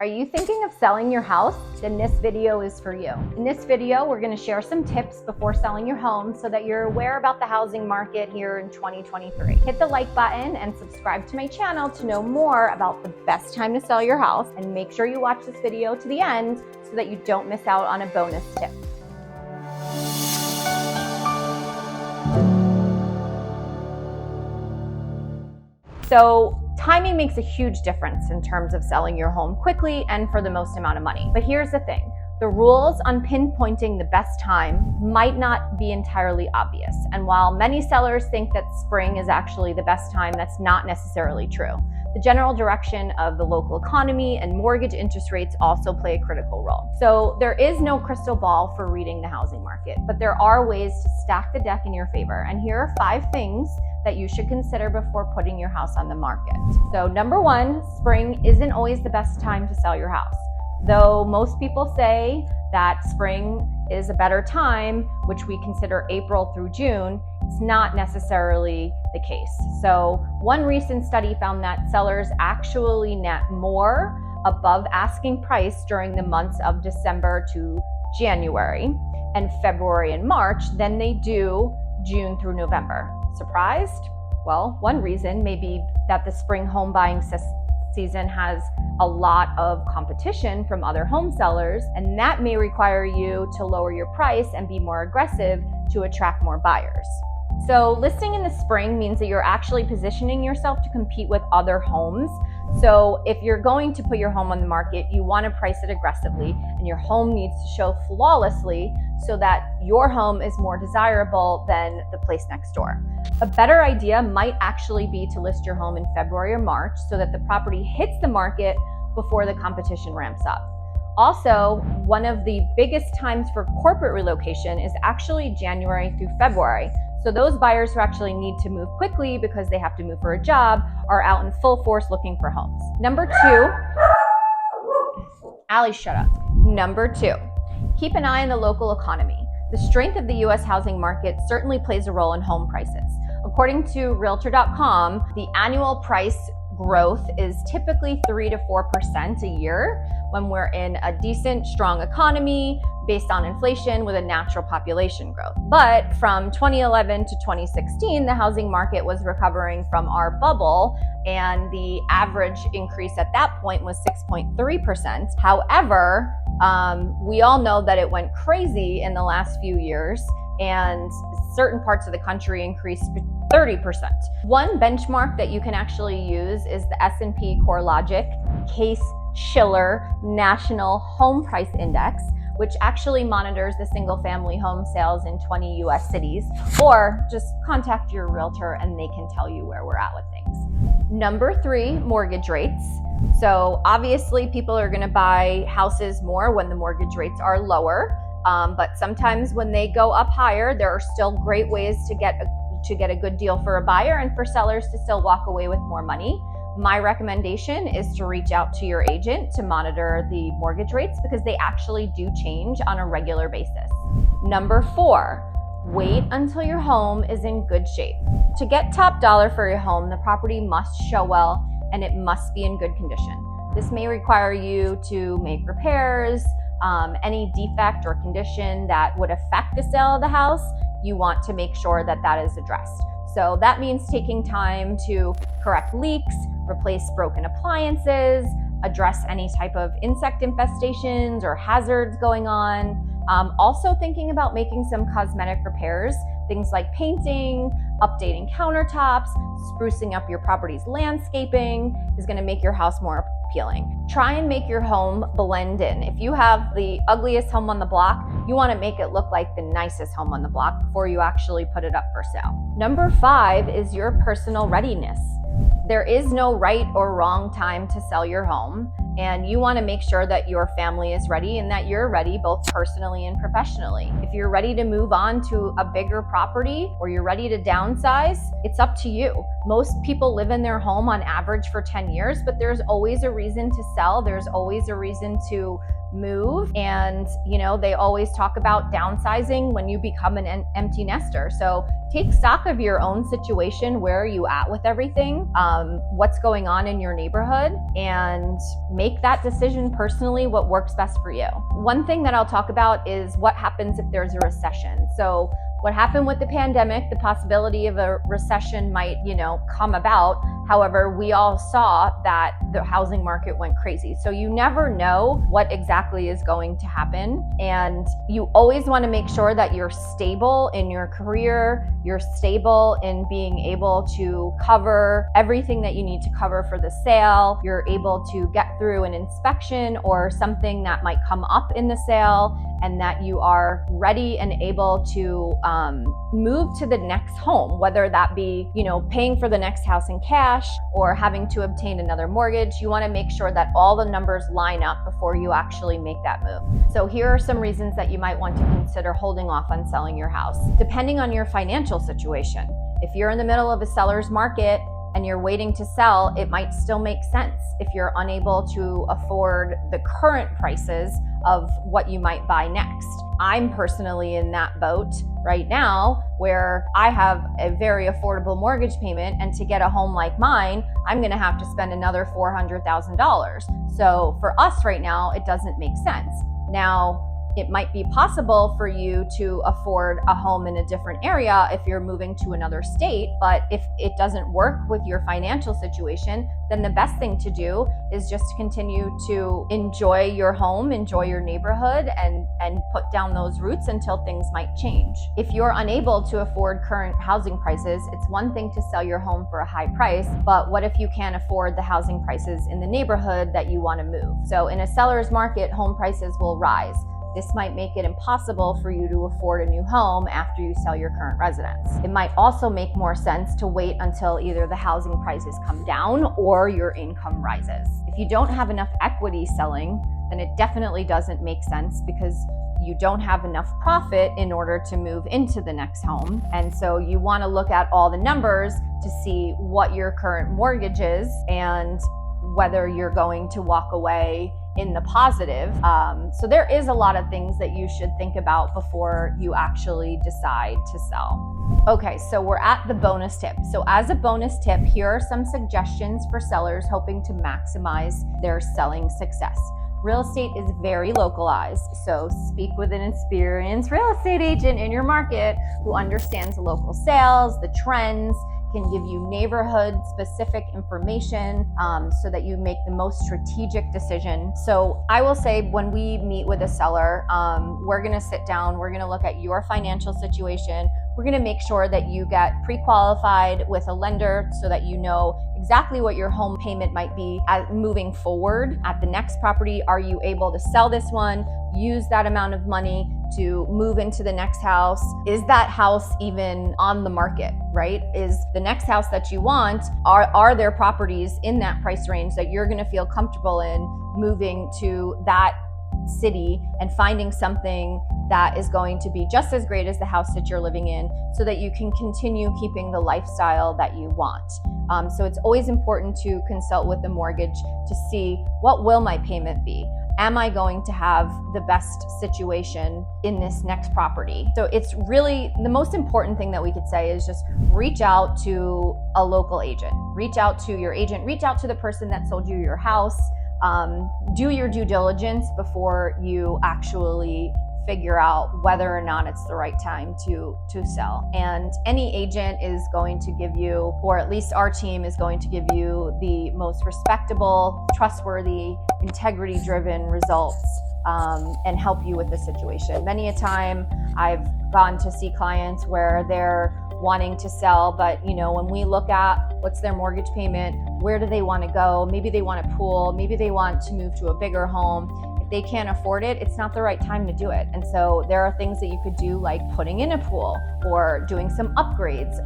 Are you thinking of selling your house? Then this video is for you. In this video, we're going to share some tips before selling your home so that you're aware about the housing market here in 2023. Hit the like button and subscribe to my channel to know more about the best time to sell your house, and make sure you watch this video to the end so that you don't miss out on a bonus tip. So timing makes a huge difference in terms of selling your home quickly and for the most amount of money. But here's the thing. The rules on pinpointing the best time might not be entirely obvious. And while many sellers think that spring is actually the best time, that's not necessarily true. The general direction of the local economy and mortgage interest rates also play a critical role. So there is no crystal ball for reading the housing market, but there are ways to stack the deck in your favor. And here are 5 things that you should consider before putting your house on the market. So number 1, spring isn't always the best time to sell your house. Though most people say that spring is a better time, which we consider April through June, it's not necessarily the case. So one recent study found that sellers actually net more above asking price during the months of December to January and February and March than they do June through November. Surprised? Well, one reason may be that the spring home buying season has a lot of competition from other home sellers, and that may require you to lower your price and be more aggressive to attract more buyers. So listing in the spring means that you're actually positioning yourself to compete with other homes. So if you're going to put your home on the market, you want to price it aggressively, and your home needs to show flawlessly so that your home is more desirable than the place next door. A better idea might actually be to list your home in February or March so that the property hits the market before the competition ramps up. Also, one of the biggest times for corporate relocation is actually January through February. So those buyers who actually need to move quickly because they have to move for a job are out in full force looking for homes. Number 2, Allie, shut up. Number 2, keep an eye on the local economy. The strength of the U.S. housing market certainly plays a role in home prices. According to Realtor.com, the annual price growth is typically 3 to 4% a year when we're in a decent, strong economy based on inflation with a natural population growth. But from 2011 to 2016, the housing market was recovering from our bubble, and the average increase at that point was 6.3%. However, we all know that it went crazy in the last few years, and certain parts of the country increased 30%. One benchmark that you can actually use is the S&P CoreLogic Case-Shiller National Home Price Index, which actually monitors the single-family home sales in 20 U.S. cities, or just contact your realtor and they can tell you where we're at with things. Number 3, mortgage rates. So obviously people are gonna buy houses more when the mortgage rates are lower, but sometimes when they go up higher, there are still great ways to get a good deal for a buyer and for sellers to still walk away with more money. My recommendation is to reach out to your agent to monitor the mortgage rates because they actually do change on a regular basis. Number 4, wait until your home is in good shape. To get top dollar for your home, the property must show well and it must be in good condition. This may require you to make repairs, any defect or condition that would affect the sale of the house. You want to make sure that that is addressed. So that means taking time to correct leaks, replace broken appliances, address any type of insect infestations or hazards going on. Also thinking about making some cosmetic repairs, things like painting, updating countertops, sprucing up your property's landscaping is going to make your house more appealing. Try and make your home blend in. If you have the ugliest home on the block, you want to make it look like the nicest home on the block before you actually put it up for sale. Number 5 is your personal readiness. There is no right or wrong time to sell your home, and you want to make sure that your family is ready and that you're ready both personally and professionally. If you're ready to move on to a bigger property or you're ready to downsize, it's up to you. Most people live in their home on average for 10 years, but there's always a reason to sell. There's always a reason to move. And, they always talk about downsizing when you become an empty nester. So take stock of your own situation. Where are you at with everything? What's going on in your neighborhood? And make that decision personally, what works best for you. One thing that I'll talk about is what happens if there's a recession. So what happened with the pandemic, the possibility of a recession might, come about. However, we all saw that the housing market went crazy. So you never know what exactly is going to happen. And you always want to make sure that you're stable in your career, you're stable in being able to cover everything that you need to cover for the sale. You're able to get through an inspection or something that might come up in the sale, and that you are ready and able to move to the next home, whether that be, paying for the next house in cash or having to obtain another mortgage. You want to make sure that all the numbers line up before you actually make that move. So here are some reasons that you might want to consider holding off on selling your house. Depending on your financial situation, if you're in the middle of a seller's market and you're waiting to sell, it might still make sense. If you're unable to afford the current prices of what you might buy next. I'm personally in that boat right now where I have a very affordable mortgage payment, and to get a home like mine, I'm gonna have to spend another $400,000. So for us right now, it doesn't make sense. Now, it might be possible for you to afford a home in a different area if you're moving to another state, but if it doesn't work with your financial situation, then the best thing to do is just continue to enjoy your home, enjoy your neighborhood, and put down those roots until things might change. If you're unable to afford current housing prices, it's one thing to sell your home for a high price, but what if you can't afford the housing prices in the neighborhood that you want to move? So in a seller's market, home prices will rise. This might make it impossible for you to afford a new home after you sell your current residence. It might also make more sense to wait until either the housing prices come down or your income rises. If you don't have enough equity selling, then it definitely doesn't make sense because you don't have enough profit in order to move into the next home. And so you want to look at all the numbers to see what your current mortgage is and whether you're going to walk away in the positive. So there is a lot of things that you should think about before you actually decide to sell. Okay, so we're at the bonus tip. So as a bonus tip, here are some suggestions for sellers hoping to maximize their selling success. Real estate is very localized, so speak with an experienced real estate agent in your market who understands local sales, the trends, can give you neighborhood-specific information so that you make the most strategic decision. So I will say when we meet with a seller, we're gonna sit down, we're gonna look at your financial situation, we're gonna make sure that you get pre-qualified with a lender so that you know exactly what your home payment might be moving forward at the next property. Are you able to sell this one, use that amount of money to move into the next house? Is that house even on the market, right? Is the next house that you want, are there properties in that price range that you're gonna feel comfortable in moving to that city and finding something that is going to be just as great as the house that you're living in so that you can continue keeping the lifestyle that you want. So it's always important to consult with the mortgage to see, what will my payment be? Am I going to have the best situation in this next property? So it's really, the most important thing that we could say is just reach out to a local agent. Reach out to your agent, reach out to the person that sold you your house. Do your due diligence before you actually figure out whether or not it's the right time to sell. And any agent is going to give you, or at least our team is going to give you, the most respectable, trustworthy, integrity-driven results and help you with the situation. Many a time I've gone to see clients where they're wanting to sell, but when we look at what's their mortgage payment, where do they want to go? Maybe they want a pool, maybe they want to move to a bigger home. If they can't afford it, it's not the right time to do it. And so there are things that you could do, like putting in a pool or doing some upgrades,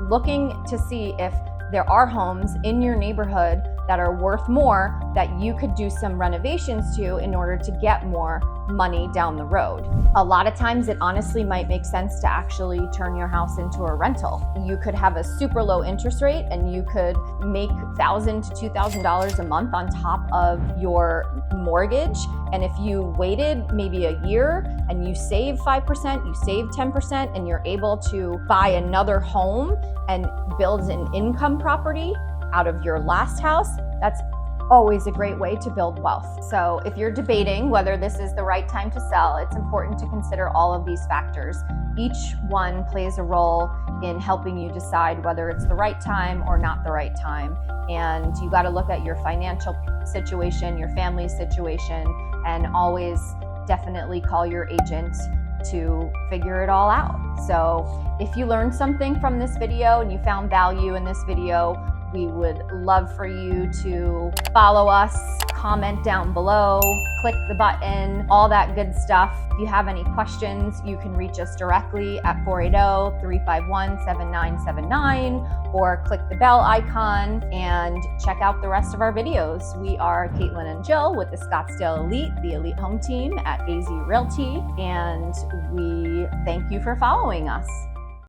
looking to see if there are homes in your neighborhood that are worth more that you could do some renovations to in order to get more money down the road. A lot of times it honestly might make sense to actually turn your house into a rental. You could have a super low interest rate and you could make $1,000 to $2,000 a month on top of your mortgage. And if you waited maybe a year and you save 5%, you save 10%, and you're able to buy another home and build an income property out of your last house, that's always a great way to build wealth. So if you're debating whether this is the right time to sell, it's important to consider all of these factors. Each one plays a role in helping you decide whether it's the right time or not the right time. And you got to look at your financial situation, your family situation, and always definitely call your agent to figure it all out. So if you learned something from this video and you found value in this video, we would love for you to follow us, comment down below, click the button, all that good stuff. If you have any questions, you can reach us directly at 480-351-7979 or click the bell icon and check out the rest of our videos. We are Caitlin and Jill with the Scottsdale Elite, the elite home team at AZ Realty, and we thank you for following us.